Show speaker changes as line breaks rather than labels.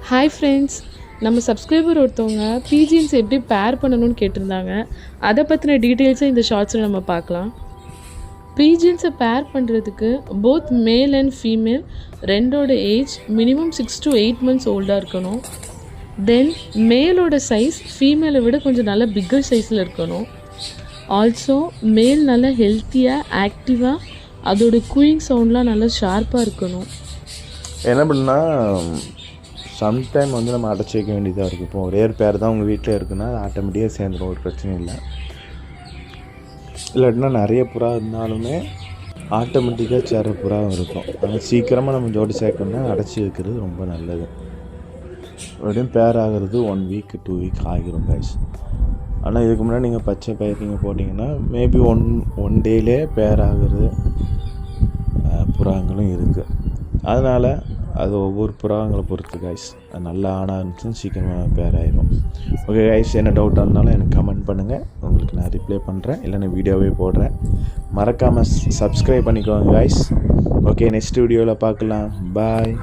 Hi friends, நம்ம subscriber ஒருத்தவங்க பீஜின்ஸ் எப்படி பேர் பண்ணணும்னு கேட்டிருந்தாங்க. அதை பற்றின டீட்டெயில்ஸை இந்த ஷார்ட்ஸில் நம்ம பார்க்கலாம். பீஜின்ஸை பேர் பண்ணுறதுக்கு போத் மேல் அண்ட் ஃபீமேல் ரெண்டோட ஏஜ் மினிமம் 6 to 8 months ஓல்டாக இருக்கணும். தென் மேலோட சைஸ் ஃபீமேலை விட கொஞ்சம் நல்ல பிக்கர் சைஸில் இருக்கணும். ஆல்சோ மேல் நல்லா ஹெல்த்தியாக ஆக்டிவாக அதோட கூயிங் சவுண்ட்லாம் நல்லா ஷார்ப்பாக இருக்கணும்.
என்ன பண்ணால் சம்டைம் நம்ம அடைச்சி வைக்க வேண்டியதாக இருக்குது. இப்போ ஒரே ஒரு பேர் தான் உங்கள் வீட்டில் இருக்குன்னா அது ஆட்டோமேட்டிக்காக சேர்ந்துடும், ஒரு பிரச்சனையும் இல்லை. இல்லாட்டினா நிறைய புறா இருந்தாலுமே ஆட்டோமேட்டிக்காக சேர்ற புறாவும் இருக்கும். ஆனால் சீக்கிரமாக நம்ம ஜோடி சேர்க்கணும்னா அடைச்சி வைக்கிறது ரொம்ப நல்லது. எப்படியும் பேர் ஆகிறது 1 week 2 week ஆகிரும் கைஸ். ஆனால் இதுக்கு முன்னாடி நீங்கள் பச்சை பயிர் போட்டிங்கன்னா மேபி ஒன் டேலே பேர் ஆகிறது புறாங்களும் இருக்குது. அதனால் அது ஒவ்வொரு புறாங்களை பொறுத்து கைஸ். அது நல்லா ஆனாக இருந்துச்சுன்னு சீக்கிரமாக பேர் ஆயிரும். ஓகே கைஸ், என்ன டவுட்டாக இருந்தாலும் எனக்கு கமெண்ட் பண்ணுங்கள், உங்களுக்கு நான் ரிப்ளை பண்ணுறேன், இல்லை நான் வீடியோவே போடுறேன். மறக்காமல் சப்ஸ்கிரைப் பண்ணிக்கோங்க கைஸ். ஓகே, நெக்ஸ்ட் வீடியோவில் பார்க்கலாம். பாய்.